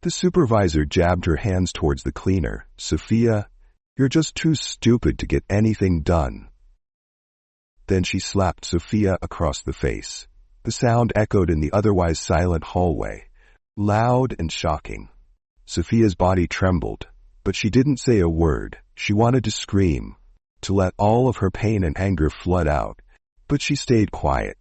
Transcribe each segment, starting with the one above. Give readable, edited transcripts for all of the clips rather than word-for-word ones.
The supervisor jabbed her hands towards the cleaner. "Sophia, you're just too stupid to get anything done." Then she slapped Sophia across the face. The sound echoed in the otherwise silent hallway, loud and shocking. Sophia's body trembled, but she didn't say a word. She wanted to scream, to let all of her pain and anger flood out, but she stayed quiet.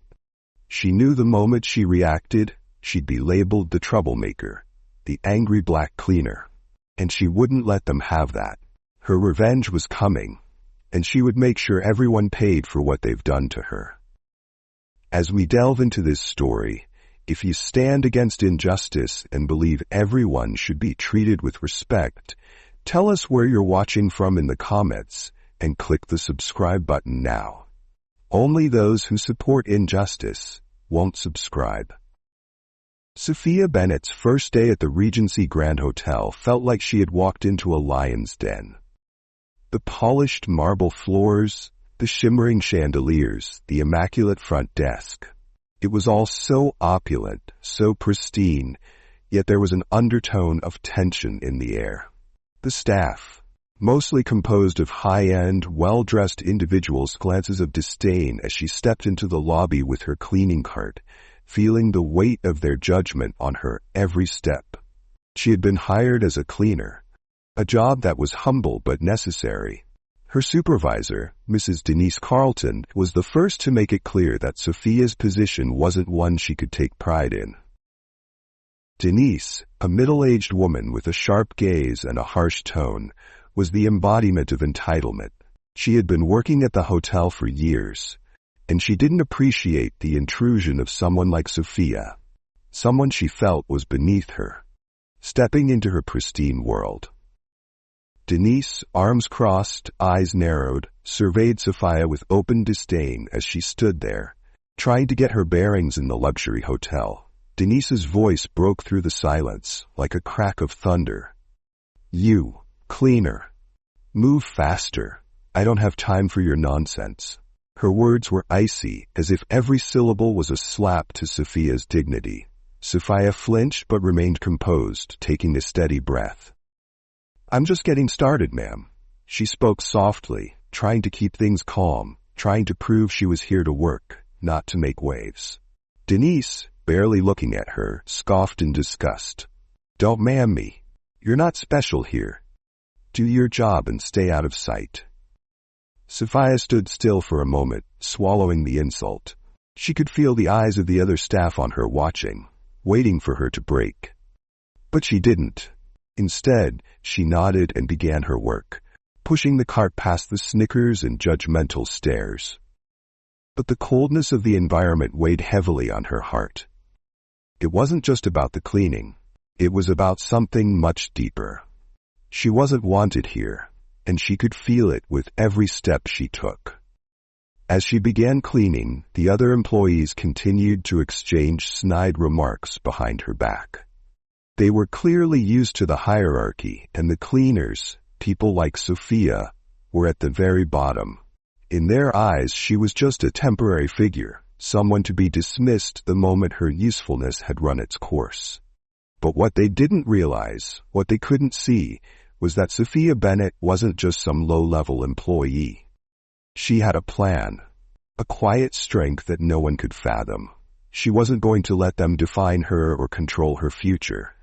She knew the moment she reacted, she'd be labeled the troublemaker, the angry black cleaner, and she wouldn't let them have that. Her revenge was coming, and she would make sure everyone paid for what they've done to her. As we delve into this story, if you stand against injustice and believe everyone should be treated with respect, tell us where you're watching from in the comments and click the subscribe button now. Only those who support injustice won't subscribe. Sophia Bennett's first day at the Regency Grand Hotel felt like she had walked into a lion's den. The polished marble floors, the shimmering chandeliers, the immaculate front desk. It was all so opulent, so pristine, yet there was an undertone of tension in the air. The staff, mostly composed of high-end, well-dressed individuals, glances of disdain as she stepped into the lobby with her cleaning cart, feeling the weight of their judgment on her every step. She had been hired as a cleaner, a job that was humble but necessary. Her supervisor, Mrs. Denise Carlton, was the first to make it clear that Sophia's position wasn't one she could take pride in. Denise, a middle-aged woman with a sharp gaze and a harsh tone, was the embodiment of entitlement. She had been working at the hotel for years, and she didn't appreciate the intrusion of someone like Sophia, someone she felt was beneath her, stepping into her pristine world. Denise, arms crossed, eyes narrowed, surveyed Sophia with open disdain as she stood there, trying to get her bearings in the luxury hotel. Denise's voice broke through the silence like a crack of thunder. "You, cleaner, move faster. I don't have time for your nonsense." Her words were icy, as if every syllable was a slap to Sophia's dignity. Sophia flinched but remained composed, taking a steady breath. "I'm just getting started, ma'am." She spoke softly, trying to keep things calm, trying to prove she was here to work, not to make waves. Denise, barely looking at her, scoffed in disgust. "Don't ma'am me. You're not special here. Do your job and stay out of sight." Sophia stood still for a moment, swallowing the insult. She could feel the eyes of the other staff on her watching, waiting for her to break. But she didn't. Instead, she nodded and began her work, pushing the cart past the snickers and judgmental stares. But the coldness of the environment weighed heavily on her heart. It wasn't just about the cleaning. It was about something much deeper. She wasn't wanted here, and she could feel it with every step she took. As she began cleaning, the other employees continued to exchange snide remarks behind her back. They were clearly used to the hierarchy, and the cleaners, people like Sophia, were at the very bottom. In their eyes, she was just a temporary figure, someone to be dismissed the moment her usefulness had run its course. But what they didn't realize, what they couldn't see, was that Sophia Bennett wasn't just some low-level employee. She had a plan, a quiet strength that no one could fathom. She wasn't going to let them define her or control her future.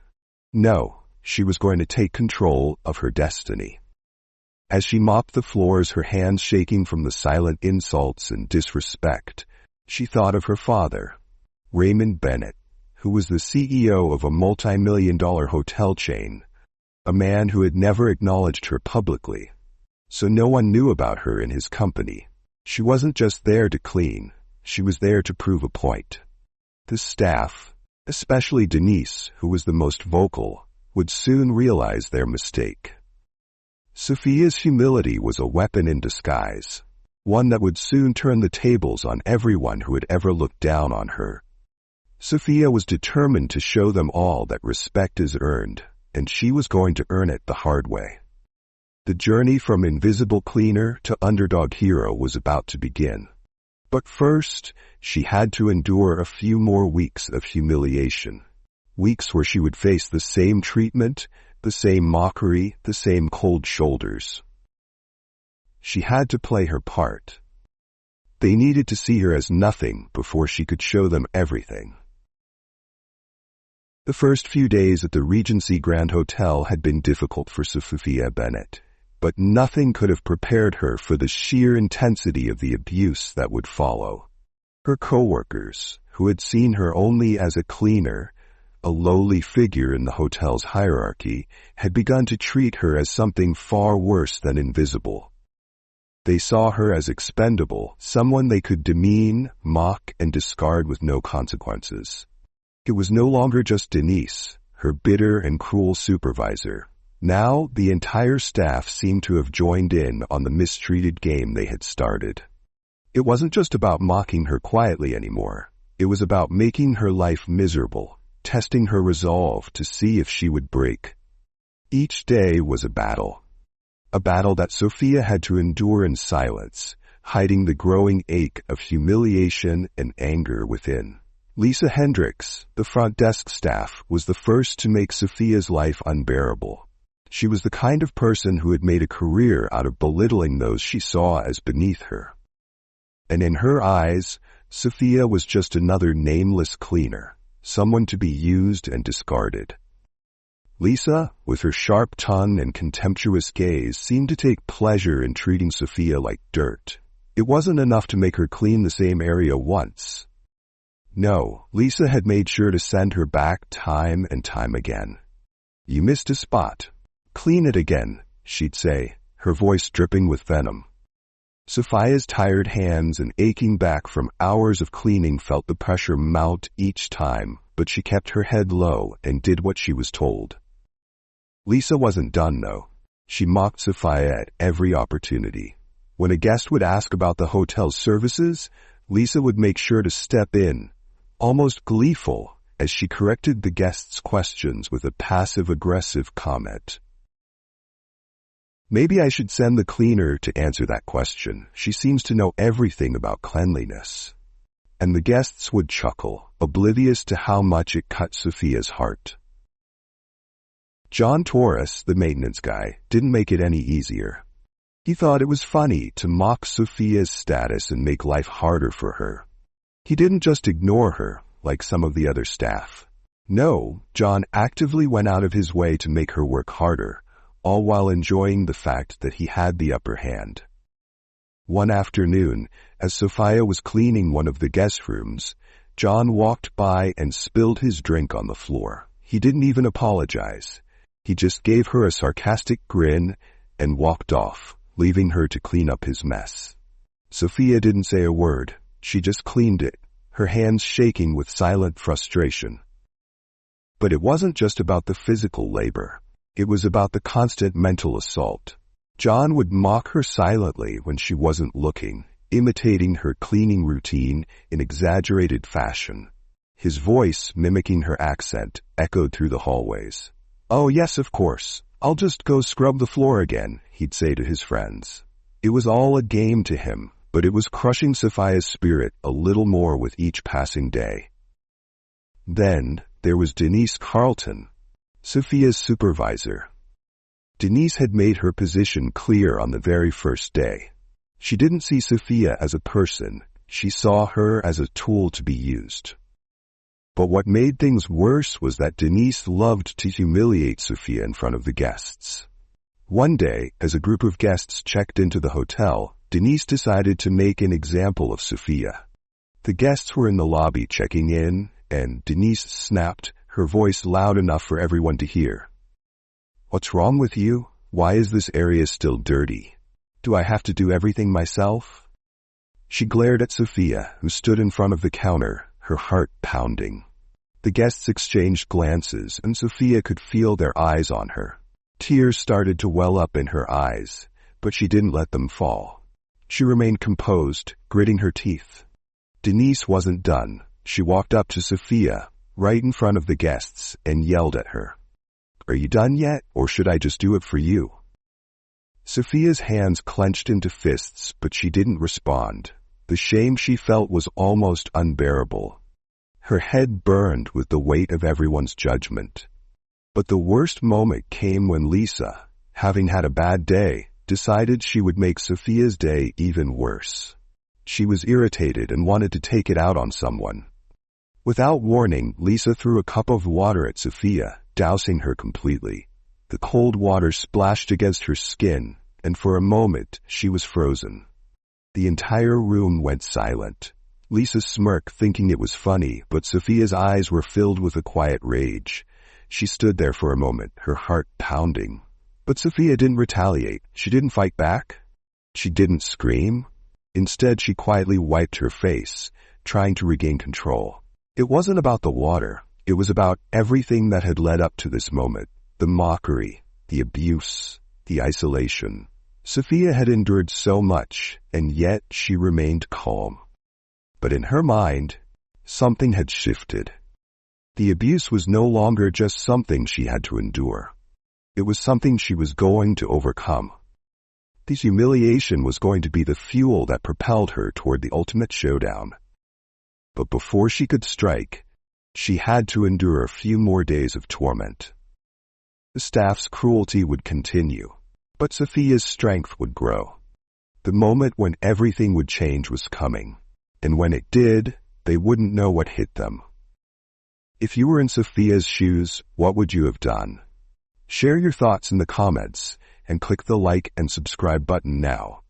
No, she was going to take control of her destiny. As she mopped the floors, her hands shaking from the silent insults and disrespect, she thought of her father, Raymond Bennett, who was the CEO of a multi-million-dollar hotel chain, a man who had never acknowledged her publicly, so no one knew about her in his company. She wasn't just there to clean, she was there to prove a point. The staff, especially Denise, who was the most vocal, would soon realize their mistake. Sophia's humility was a weapon in disguise, one that would soon turn the tables on everyone who had ever looked down on her. Sophia was determined to show them all that respect is earned, and she was going to earn it the hard way. The journey from invisible cleaner to underdog hero was about to begin. But first, she had to endure a few more weeks of humiliation. Weeks where she would face the same treatment, the same mockery, the same cold shoulders. She had to play her part. They needed to see her as nothing before she could show them everything. The first few days at the Regency Grand Hotel had been difficult for Sophia Bennett, but nothing could have prepared her for the sheer intensity of the abuse that would follow. Her co-workers, who had seen her only as a cleaner, a lowly figure in the hotel's hierarchy, had begun to treat her as something far worse than invisible. They saw her as expendable, someone they could demean, mock, and discard with no consequences. It was no longer just Denise, her bitter and cruel supervisor. Now, the entire staff seemed to have joined in on the mistreated game they had started. It wasn't just about mocking her quietly anymore. It was about making her life miserable, testing her resolve to see if she would break. Each day was a battle that Sophia had to endure in silence, hiding the growing ache of humiliation and anger within. Lisa Hendricks, the front desk staff, was the first to make Sophia's life unbearable. She was the kind of person who had made a career out of belittling those she saw as beneath her. And in her eyes, Sophia was just another nameless cleaner, someone to be used and discarded. Lisa, with her sharp tongue and contemptuous gaze, seemed to take pleasure in treating Sophia like dirt. It wasn't enough to make her clean the same area once. No, Lisa had made sure to send her back time and time again. "You missed a spot. Clean it again," she'd say, her voice dripping with venom. Sophia's tired hands and aching back from hours of cleaning felt the pressure mount each time, but she kept her head low and did what she was told. Lisa wasn't done, though. She mocked Sophia at every opportunity. When a guest would ask about the hotel's services, Lisa would make sure to step in, almost gleeful, as she corrected the guest's questions with a passive-aggressive comment. "Maybe I should send the cleaner to answer that question. She seems to know everything about cleanliness." And the guests would chuckle, oblivious to how much it cut Sophia's heart. John Torres, the maintenance guy, didn't make it any easier. He thought it was funny to mock Sophia's status and make life harder for her. He didn't just ignore her, like some of the other staff. No, John actively went out of his way to make her work harder, all while enjoying the fact that he had the upper hand. One afternoon, as Sophia was cleaning one of the guest rooms, John walked by and spilled his drink on the floor. He didn't even apologize. He just gave her a sarcastic grin and walked off, leaving her to clean up his mess. Sophia didn't say a word. She just cleaned it, her hands shaking with silent frustration. But it wasn't just about the physical labor. It was about the constant mental assault. John would mock her silently when she wasn't looking, imitating her cleaning routine in exaggerated fashion. His voice, mimicking her accent, echoed through the hallways. "Oh yes, of course. I'll just go scrub the floor again," he'd say to his friends. It was all a game to him, but it was crushing Sophia's spirit a little more with each passing day. Then there was Denise Carlton, Sophia's supervisor. Denise had made her position clear on the very first day. She didn't see Sophia as a person. She saw her as a tool to be used. But what made things worse was that Denise loved to humiliate Sophia in front of the guests. One day, as a group of guests checked into the hotel, Denise decided to make an example of Sophia. The guests were in the lobby checking in, and Denise snapped, her voice loud enough for everyone to hear. "What's wrong with you? Why is this area still dirty? Do I have to do everything myself?" She glared at Sophia, who stood in front of the counter, her heart pounding. The guests exchanged glances, and Sophia could feel their eyes on her. Tears started to well up in her eyes, but she didn't let them fall. She remained composed, gritting her teeth. Denise wasn't done. She walked up to Sophia, right in front of the guests, and yelled at her. "Are you done yet, or should I just do it for you?" Sophia's hands clenched into fists, but she didn't respond. The shame she felt was almost unbearable. Her head burned with the weight of everyone's judgment. But the worst moment came when Lisa, having had a bad day, decided she would make Sophia's day even worse. She was irritated and wanted to take it out on someone. Without warning, Lisa threw a cup of water at Sophia, dousing her completely. The cold water splashed against her skin, and for a moment she was frozen. The entire room went silent. Lisa smirked, thinking it was funny, but Sophia's eyes were filled with a quiet rage. She stood there for a moment, her heart pounding. But Sophia didn't retaliate. She didn't fight back. She didn't scream. Instead, she quietly wiped her face, trying to regain control. It wasn't about the water. It was about everything that had led up to this moment. The mockery, the abuse, the isolation. Sophia had endured so much, and yet she remained calm. But in her mind, something had shifted. The abuse was no longer just something she had to endure. It was something she was going to overcome. This humiliation was going to be the fuel that propelled her toward the ultimate showdown. But before she could strike, she had to endure a few more days of torment. The staff's cruelty would continue, but Sophia's strength would grow. The moment when everything would change was coming, and when it did, they wouldn't know what hit them. If you were in Sophia's shoes, what would you have done? Share your thoughts in the comments, and click the like and subscribe button now.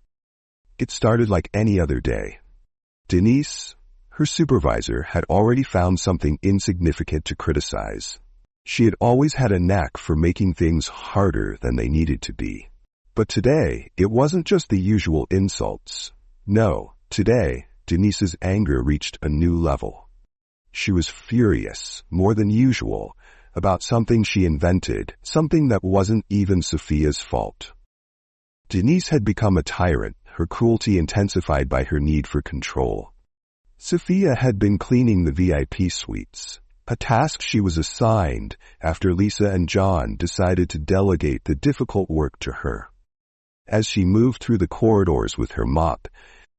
It started like any other day. Denise, her supervisor, had already found something insignificant to criticize. She had always had a knack for making things harder than they needed to be. But today, it wasn't just the usual insults. No, today, Denise's anger reached a new level. She was furious, more than usual, about something she invented, something that wasn't even Sophia's fault. Denise had become a tyrant, her cruelty intensified by her need for control. Sophia had been cleaning the VIP suites, a task she was assigned after Lisa and John decided to delegate the difficult work to her. As she moved through the corridors with her mop,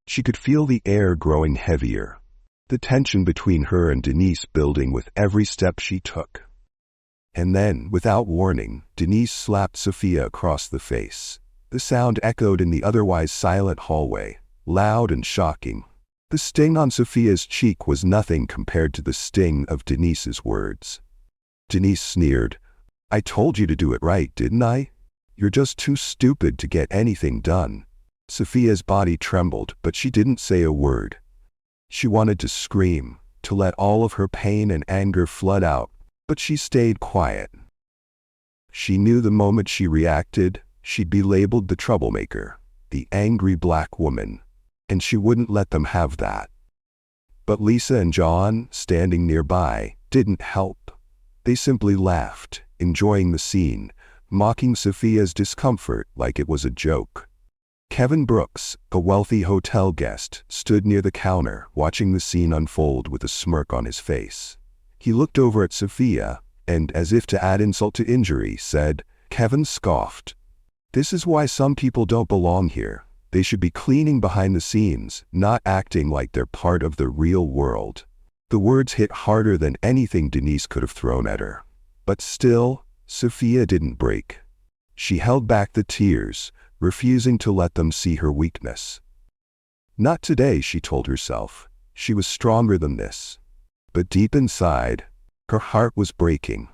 she could feel the air growing heavier, the tension between her and Denise building with every step she took. And then, without warning, Denise slapped Sophia across the face. The sound echoed in the otherwise silent hallway, loud and shocking. The sting on Sophia's cheek was nothing compared to the sting of Denise's words. Denise sneered, "I told you to do it right, didn't I? You're just too stupid to get anything done." Sophia's body trembled, but she didn't say a word. She wanted to scream, to let all of her pain and anger flood out, but she stayed quiet. She knew the moment she reacted, she'd be labeled the troublemaker, the angry black woman, and she wouldn't let them have that. But Lisa and John, standing nearby, didn't help. They simply laughed, enjoying the scene, mocking Sophia's discomfort like it was a joke. Kevin Brooks, a wealthy hotel guest, stood near the counter, watching the scene unfold with a smirk on his face. He looked over at Sophia, and, as if to add insult to injury, said, Kevin scoffed, "This is why some people don't belong here. They should be cleaning behind the scenes, not acting like they're part of the real world." The words hit harder than anything Denise could have thrown at her. But still, Sophia didn't break. She held back the tears, refusing to let them see her weakness. Not today, she told herself. She was stronger than this. But deep inside, her heart was breaking.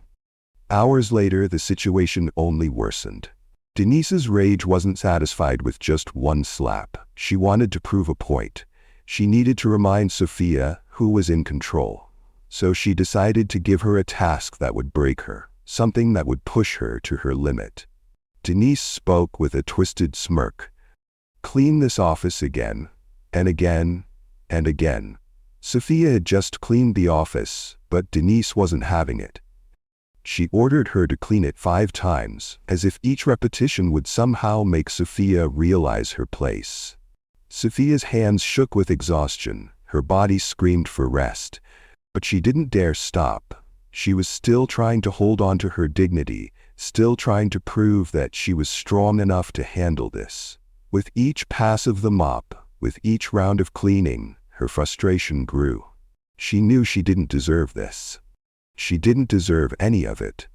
Hours later, the situation only worsened. Denise's rage wasn't satisfied with just one slap. She wanted to prove a point. She needed to remind Sophia who was in control. So she decided to give her a task that would break her, something that would push her to her limit. Denise spoke with a twisted smirk. "Clean this office again, and again, and again." Sophia had just cleaned the office, but Denise wasn't having it. She ordered her to clean it 5 times, as if each repetition would somehow make Sophia realize her place. Sophia's hands shook with exhaustion, her body screamed for rest, but she didn't dare stop. She was still trying to hold on to her dignity, still trying to prove that she was strong enough to handle this. With each pass of the mop, with each round of cleaning, her frustration grew. She knew she didn't deserve this. She didn't deserve any of it.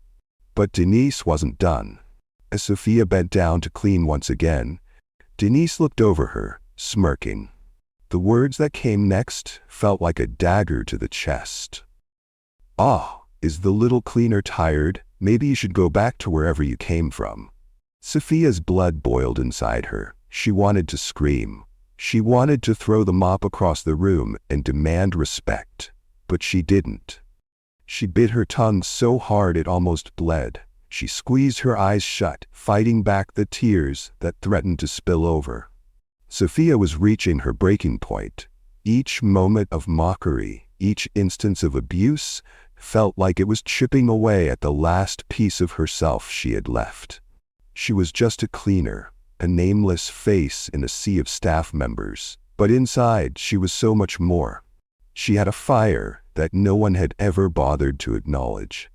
But Denise wasn't done. As Sophia bent down to clean once again, Denise looked over her, smirking. The words that came next felt like a dagger to the chest. "Ah, is the little cleaner tired? Maybe you should go back to wherever you came from." Sophia's blood boiled inside her. She wanted to scream. She wanted to throw the mop across the room and demand respect. But she didn't. She bit her tongue so hard it almost bled. She squeezed her eyes shut, fighting back the tears that threatened to spill over. Sophia was reaching her breaking point. Each moment of mockery, each instance of abuse, felt like it was chipping away at the last piece of herself she had left. She was just a cleaner, a nameless face in a sea of staff members, but inside she was so much more. She had a fire that no one had ever bothered to acknowledge,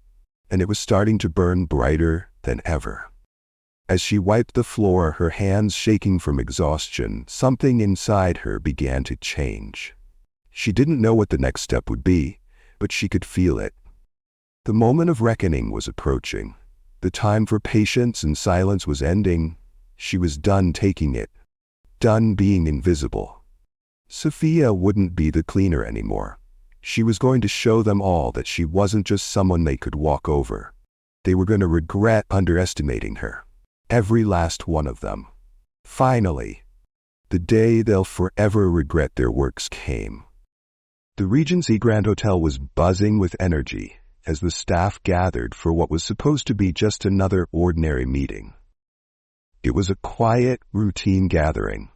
and it was starting to burn brighter than ever. As she wiped the floor, her hands shaking from exhaustion, something inside her began to change. She didn't know what the next step would be, but she could feel it. The moment of reckoning was approaching. The time for patience and silence was ending. She was done taking it, done being invisible. Sophia wouldn't be the cleaner anymore. She was going to show them all that she wasn't just someone they could walk over. They were going to regret underestimating her. Every last one of them. Finally, the day they'll forever regret their works came. The Regency Grand Hotel was buzzing with energy as the staff gathered for what was supposed to be just another ordinary meeting. It was a quiet, routine gathering,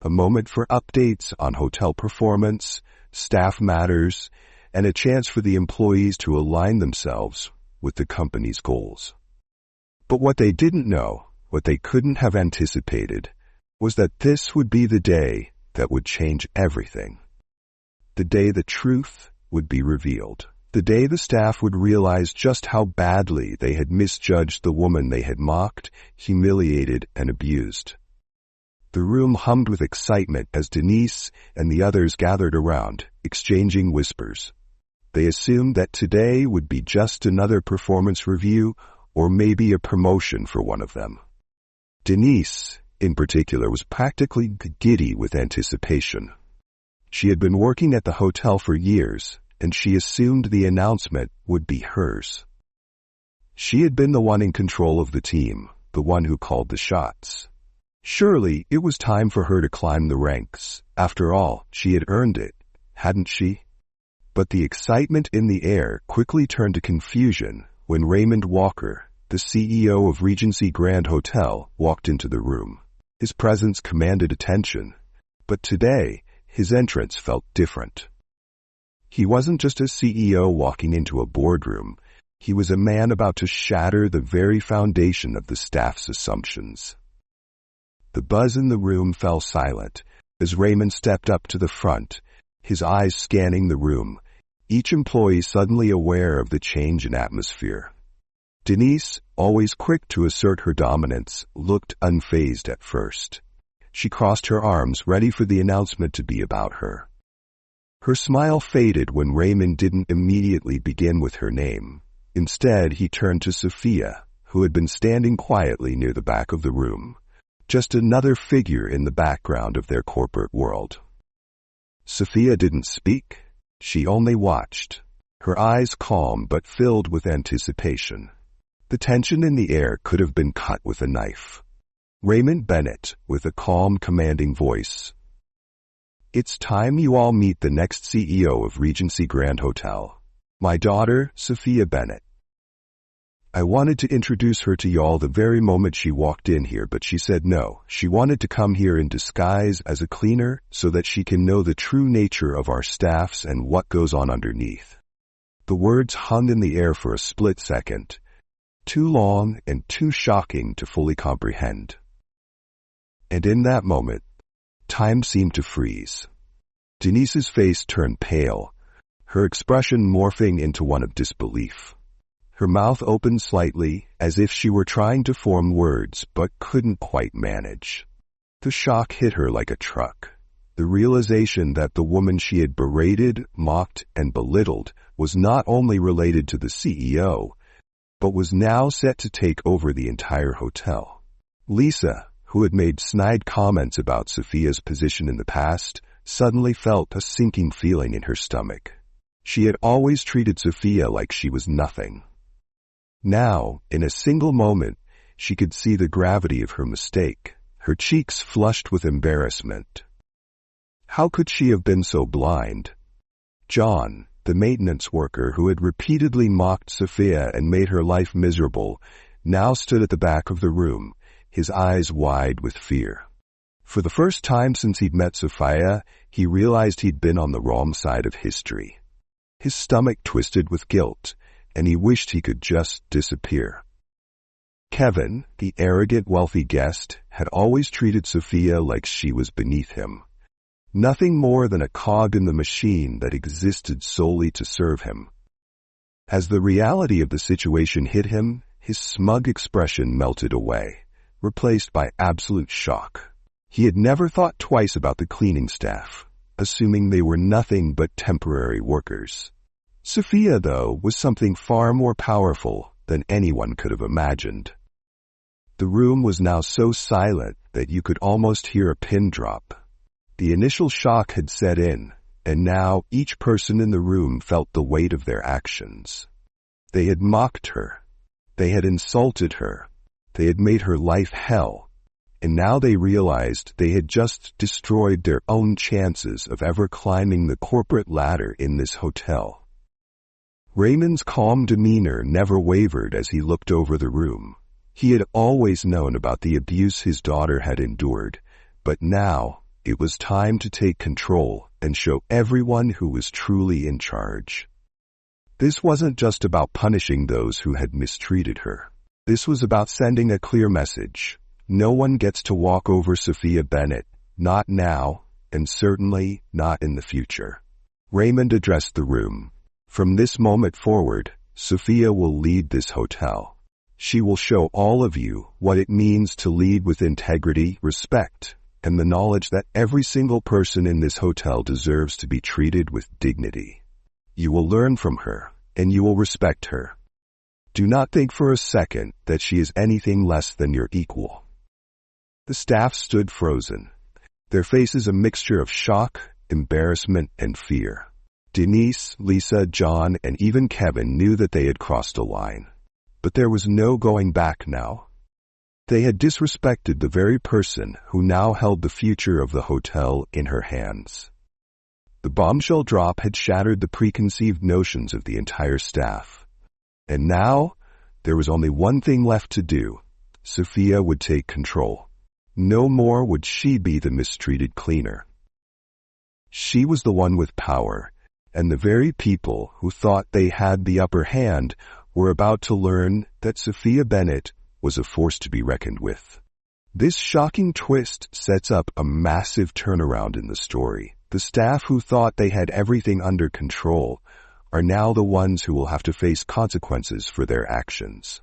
a moment for updates on hotel performance, staff matters, and a chance for the employees to align themselves with the company's goals. But what they didn't know, what they couldn't have anticipated, was that this would be the day that would change everything. The day the truth would be revealed. The day the staff would realize just how badly they had misjudged the woman they had mocked, humiliated, and abused. The room hummed with excitement as Denise and the others gathered around, exchanging whispers. They assumed that today would be just another performance review or maybe a promotion for one of them. Denise, in particular, was practically giddy with anticipation. She had been working at the hotel for years, and she assumed the announcement would be hers. She had been the one in control of the team, the one who called the shots. Surely it was time for her to climb the ranks. After all, she had earned it, hadn't she? But the excitement in the air quickly turned to confusion when Raymond Walker, the CEO of Regency Grand Hotel, walked into the room. His presence commanded attention, but today his entrance felt different. He wasn't just a CEO walking into a boardroom. He was a man about to shatter the very foundation of the staff's assumptions. The buzz in the room fell silent as Raymond stepped up to the front, his eyes scanning the room, each employee suddenly aware of the change in atmosphere. Denise, always quick to assert her dominance, looked unfazed at first. She crossed her arms, ready for the announcement to be about her. Her smile faded when Raymond didn't immediately begin with her name. Instead, he turned to Sophia, who had been standing quietly near the back of the room, just another figure in the background of their corporate world. Sophia didn't speak. She only watched, her eyes calm but filled with anticipation. The tension in the air could have been cut with a knife. Raymond Bennett, with a calm, commanding voice. "It's time you all meet the next CEO of Regency Grand Hotel. My daughter, Sophia Bennett. I wanted to introduce her to y'all the very moment she walked in here, but she said no. She wanted to come here in disguise as a cleaner so that she can know the true nature of our staffs and what goes on underneath." The words hung in the air for a split second, too long and too shocking to fully comprehend. And in that moment, time seemed to freeze. Denise's face turned pale, her expression morphing into one of disbelief. Her mouth opened slightly, as if she were trying to form words but couldn't quite manage. The shock hit her like a truck. The realization that the woman she had berated, mocked, and belittled was not only related to the CEO, but was now set to take over the entire hotel. Lisa, who had made snide comments about Sophia's position in the past, suddenly felt a sinking feeling in her stomach. She had always treated Sophia like she was nothing. Now, in a single moment, she could see the gravity of her mistake. Her cheeks flushed with embarrassment. How could she have been so blind? John, the maintenance worker who had repeatedly mocked Sophia and made her life miserable, now stood at the back of the room, his eyes wide with fear. For the first time since he'd met Sophia, he realized he'd been on the wrong side of history. His stomach twisted with guilt, and he wished he could just disappear. Kevin, the arrogant wealthy guest, had always treated Sophia like she was beneath him. Nothing more than a cog in the machine that existed solely to serve him. As the reality of the situation hit him, his smug expression melted away, replaced by absolute shock. He had never thought twice about the cleaning staff, assuming they were nothing but temporary workers. Sophia, though, was something far more powerful than anyone could have imagined. The room was now so silent that you could almost hear a pin drop. The initial shock had set in, and now each person in the room felt the weight of their actions. They had mocked her. They had insulted her. They had made her life hell. And now they realized they had just destroyed their own chances of ever climbing the corporate ladder in this hotel. Raymond's calm demeanor never wavered as he looked over the room. He had always known about the abuse his daughter had endured, but now it was time to take control and show everyone who was truly in charge. This wasn't just about punishing those who had mistreated her. This was about sending a clear message. No one gets to walk over Sophia Bennett, not now, and certainly not in the future. Raymond addressed the room. From this moment forward, Sophia will lead this hotel. She will show all of you what it means to lead with integrity, respect, and the knowledge that every single person in this hotel deserves to be treated with dignity. You will learn from her, and you will respect her. Do not think for a second that she is anything less than your equal. The staff stood frozen, their faces a mixture of shock, embarrassment, and fear. Denise, Lisa, John, and even Kevin knew that they had crossed a line. But there was no going back now. They had disrespected the very person who now held the future of the hotel in her hands. The bombshell drop had shattered the preconceived notions of the entire staff. And now, there was only one thing left to do. Sophia would take control. No more would she be the mistreated cleaner. She was the one with power, and the very people who thought they had the upper hand were about to learn that Sophia Bennett was a force to be reckoned with. This shocking twist sets up a massive turnaround in the story. The staff who thought they had everything under control are now the ones who will have to face consequences for their actions.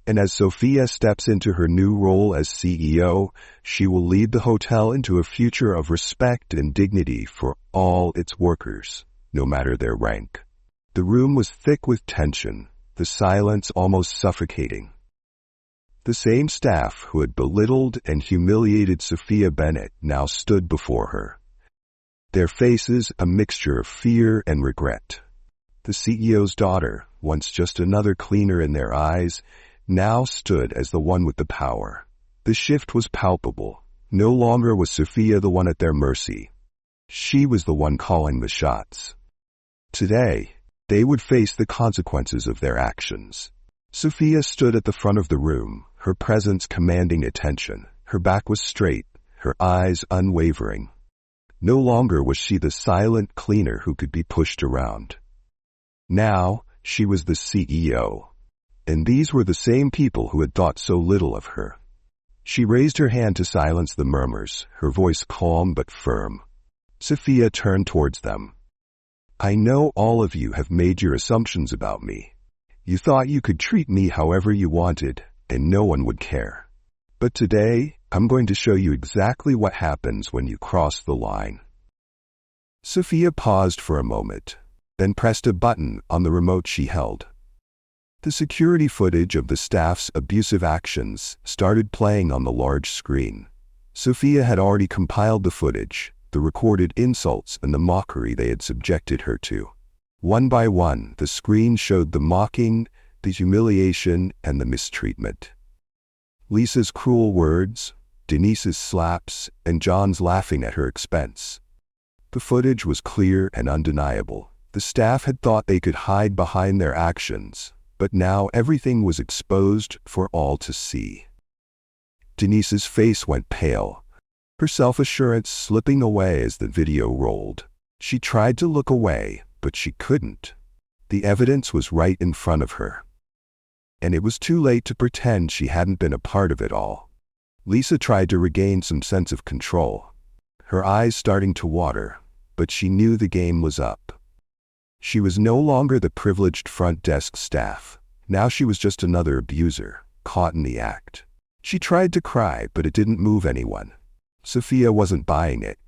And as Sophia steps into her new role as CEO, she will lead the hotel into a future of respect and dignity for all its workers, no matter their rank. The room was thick with tension, the silence almost suffocating. The same staff who had belittled and humiliated Sophia Bennett now stood before her. Their faces a mixture of fear and regret. The CEO's daughter, once just another cleaner in their eyes, now stood as the one with the power. The shift was palpable. No longer was Sophia the one at their mercy. She was the one calling the shots. Today, they would face the consequences of their actions. Sophia stood at the front of the room, her presence commanding attention. Her back was straight, her eyes unwavering. No longer was she the silent cleaner who could be pushed around. Now, she was the CEO. And these were the same people who had thought so little of her. She raised her hand to silence the murmurs, her voice calm but firm. Sophia turned towards them. I know all of you have made your assumptions about me. You thought you could treat me however you wanted, and no one would care. But today, I'm going to show you exactly what happens when you cross the line. Sophia paused for a moment, then pressed a button on the remote she held. The security footage of the staff's abusive actions started playing on the large screen. Sophia had already compiled the footage, the recorded insults and the mockery they had subjected her to. One by one, the screen showed the mocking, the humiliation, and the mistreatment. Lisa's cruel words, Denise's slaps, and John's laughing at her expense. The footage was clear and undeniable. The staff had thought they could hide behind their actions, but now everything was exposed for all to see. Denise's face went pale, her self-assurance slipping away as the video rolled. She tried to look away, but she couldn't. The evidence was right in front of her. And it was too late to pretend she hadn't been a part of it all. Lisa tried to regain some sense of control, her eyes starting to water, but she knew the game was up. She was no longer the privileged front desk staff. Now she was just another abuser, caught in the act. She tried to cry, but it didn't move anyone. Sophia wasn't buying it.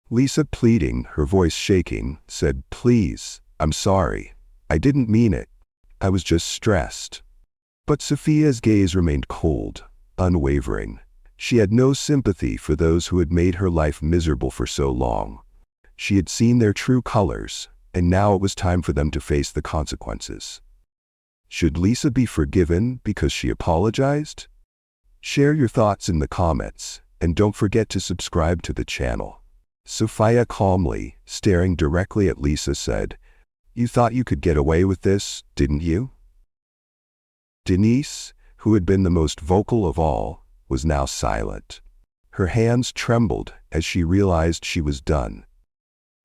Lisa, pleading, her voice shaking, said, "Please, I'm sorry. I didn't mean it. I was just stressed." But Sophia's gaze remained cold, unwavering. She had no sympathy for those who had made her life miserable for so long. She had seen their true colors, and now it was time for them to face the consequences. Should Lisa be forgiven because she apologized? Share your thoughts in the comments, and don't forget to subscribe to the channel. Sophia calmly, staring directly at Lisa, said, "You thought you could get away with this, didn't you?" Denise, who had been the most vocal of all, was now silent. Her hands trembled as she realized she was done.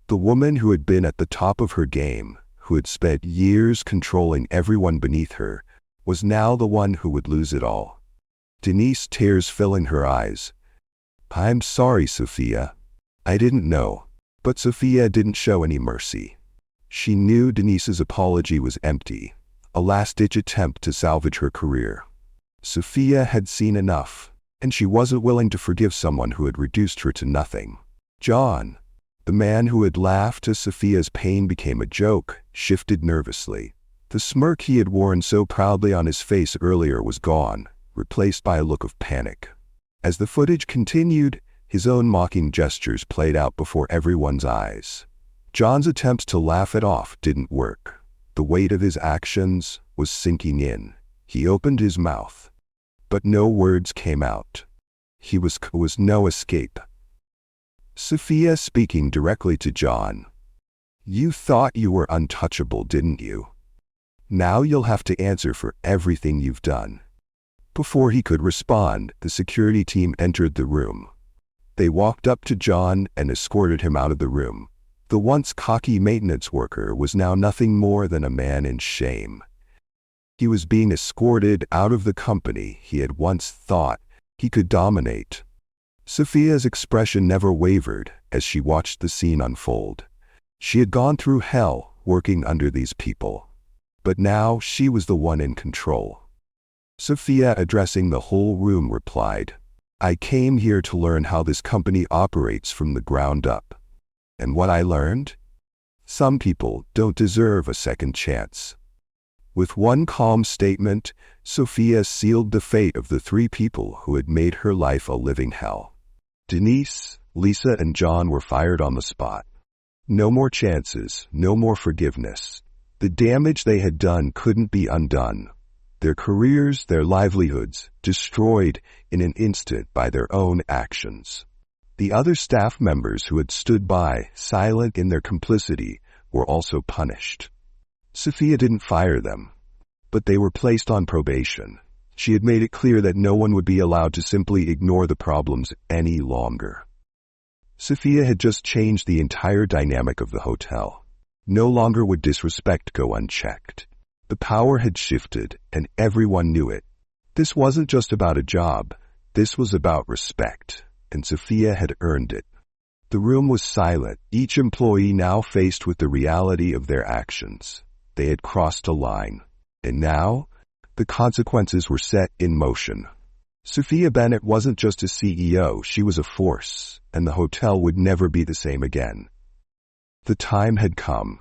The woman who had been at the top of her game, who had spent years controlling everyone beneath her, was now the one who would lose it all. Denise, tears filling her eyes. "I'm sorry, Sophia. I didn't know." But Sophia didn't show any mercy. She knew Denise's apology was empty, a last-ditch attempt to salvage her career. Sophia had seen enough, and she wasn't willing to forgive someone who had reduced her to nothing. John, the man who had laughed as Sophia's pain became a joke, shifted nervously. The smirk he had worn so proudly on his face earlier was gone, replaced by a look of panic. As the footage continued, his own mocking gestures played out before everyone's eyes. John's attempts to laugh it off didn't work. The weight of his actions was sinking in. He opened his mouth, but no words came out. He was no escape. Sophia, speaking directly to John. "You thought you were untouchable, didn't you? Now you'll have to answer for everything you've done." Before he could respond, the security team entered the room. They walked up to John and escorted him out of the room. The once cocky maintenance worker was now nothing more than a man in shame. He was being escorted out of the company he had once thought he could dominate. Sophia's expression never wavered as she watched the scene unfold. She had gone through hell working under these people, but now she was the one in control. Sophia, addressing the whole room, replied, "I came here to learn how this company operates from the ground up. And what I learned? Some people don't deserve a second chance." With one calm statement, Sophia sealed the fate of the three people who had made her life a living hell. Denise, Lisa, and John were fired on the spot. No more chances, no more forgiveness. The damage they had done couldn't be undone. Their careers, their livelihoods, destroyed in an instant by their own actions. The other staff members who had stood by, silent in their complicity, were also punished. Sophia didn't fire them, but they were placed on probation. She had made it clear that no one would be allowed to simply ignore the problems any longer. Sophia had just changed the entire dynamic of the hotel. No longer would disrespect go unchecked. The power had shifted, and everyone knew it. This wasn't just about a job. This was about respect, and Sophia had earned it. The room was silent, each employee now faced with the reality of their actions. They had crossed a line, and now the consequences were set in motion. Sophia Bennett wasn't just a CEO, she was a force, and the hotel would never be the same again. The time had come.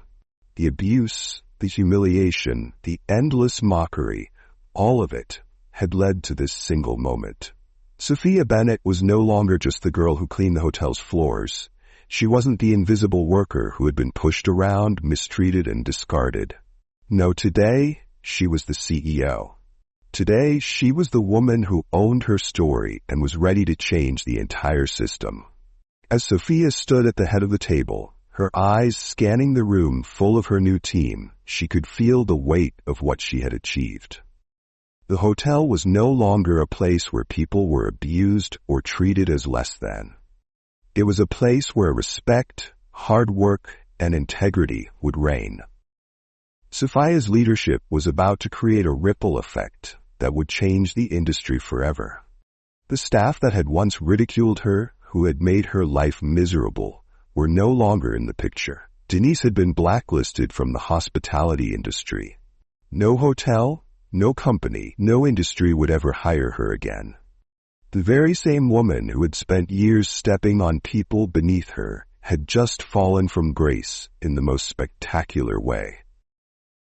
The abuse, the humiliation, the endless mockery, all of it had led to this single moment. Sophia Bennett was no longer just the girl who cleaned the hotel's floors. She wasn't the invisible worker who had been pushed around, mistreated, and discarded. No, today, she was the CEO. Today, she was the woman who owned her story and was ready to change the entire system. As Sophia stood at the head of the table, her eyes scanning the room full of her new team, she could feel the weight of what she had achieved. The hotel was no longer a place where people were abused or treated as less than. It was a place where respect, hard work, and integrity would reign. Sophia's leadership was about to create a ripple effect that would change the industry forever. The staff that had once ridiculed her, who had made her life miserable, were no longer in the picture. Denise had been blacklisted from the hospitality industry. No hotel, no company, no industry would ever hire her again. The very same woman who had spent years stepping on people beneath her had just fallen from grace in the most spectacular way.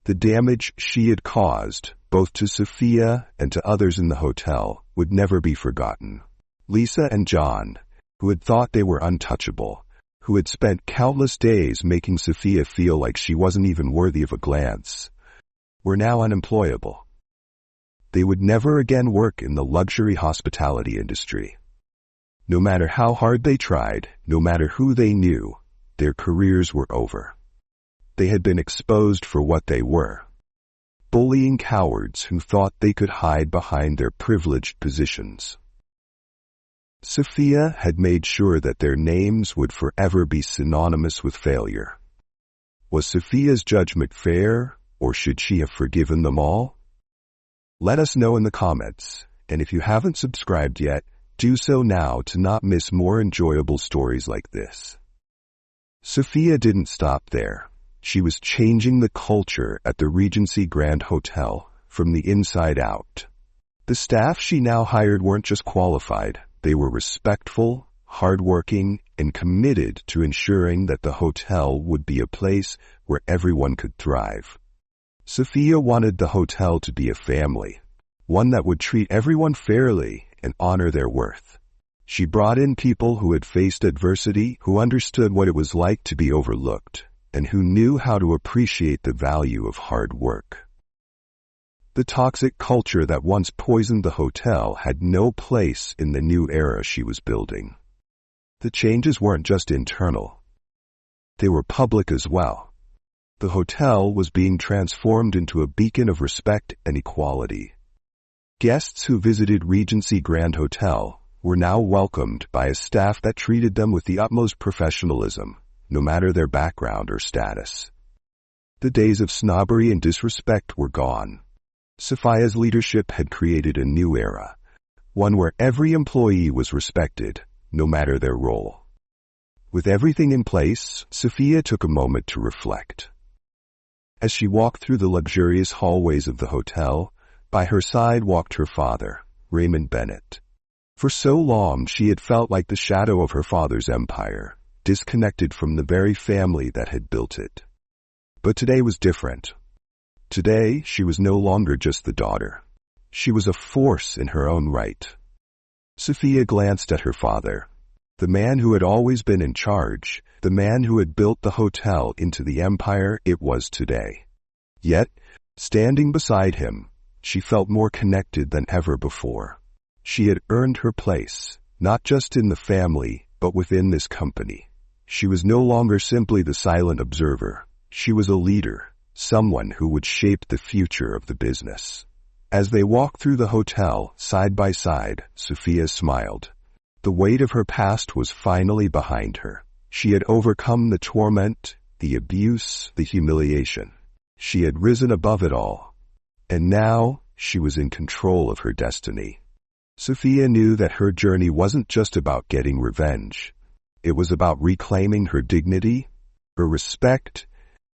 The damage she had caused, both to Sophia and to others in the hotel, would never be forgotten. Lisa and John, who had thought they were untouchable, who had spent countless days making Sophia feel like she wasn't even worthy of a glance, were now unemployable. They would never again work in the luxury hospitality industry. No matter how hard they tried, no matter who they knew, their careers were over. They had been exposed for what they were. Bullying cowards who thought they could hide behind their privileged positions. Sophia had made sure that their names would forever be synonymous with failure. Was Sophia's judgment fair, or should she have forgiven them all? Let us know in the comments, and if you haven't subscribed yet, do so now to not miss more enjoyable stories like this. Sophia didn't stop there. She was changing the culture at the Regency Grand Hotel from the inside out. The staff she now hired weren't just qualified, they were respectful, hardworking, and committed to ensuring that the hotel would be a place where everyone could thrive. Sophia wanted the hotel to be a family, one that would treat everyone fairly and honor their worth. She brought in people who had faced adversity, who understood what it was like to be overlooked, and who knew how to appreciate the value of hard work. The toxic culture that once poisoned the hotel had no place in the new era she was building. The changes weren't just internal. They were public as well. The hotel was being transformed into a beacon of respect and equality. Guests who visited Regency Grand Hotel were now welcomed by a staff that treated them with the utmost professionalism, no matter their background or status. The days of snobbery and disrespect were gone. Sophia's leadership had created a new era, one where every employee was respected, no matter their role. With everything in place, Sophia took a moment to reflect. As she walked through the luxurious hallways of the hotel, by her side walked her father, Raymond Bennett. For so long she had felt like the shadow of her father's empire, disconnected from the very family that had built it. But today was different. Today, she was no longer just the daughter. She was a force in her own right. Sophia glanced at her father, the man who had always been in charge, the man who had built the hotel into the empire it was today. Yet, standing beside him, she felt more connected than ever before. She had earned her place, not just in the family, but within this company. She was no longer simply the silent observer. She was a leader, someone who would shape the future of the business. As they walked through the hotel, side by side, Sophia smiled. The weight of her past was finally behind her. She had overcome the torment, the abuse, the humiliation. She had risen above it all. And now, she was in control of her destiny. Sophia knew that her journey wasn't just about getting revenge. It was about reclaiming her dignity, her respect,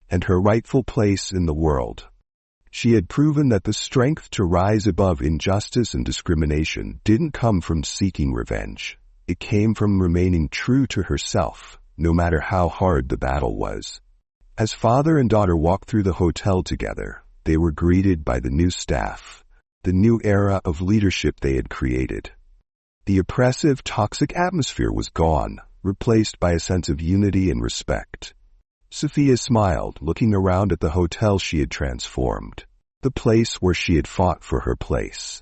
and her rightful place in the world. She had proven that the strength to rise above injustice and discrimination didn't come from seeking revenge. It came from remaining true to herself, no matter how hard the battle was. As father and daughter walked through the hotel together, they were greeted by the new staff, the new era of leadership they had created. The oppressive, toxic atmosphere was gone, replaced by a sense of unity and respect. Sophia smiled, looking around at the hotel she had transformed, the place where she had fought for her place.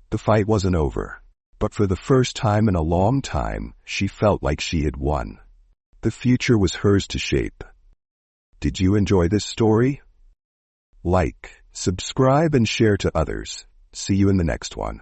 The fight wasn't over, but for the first time in a long time, she felt like she had won. The future was hers to shape. Did you enjoy this story? Like, subscribe, and share to others. See you in the next one.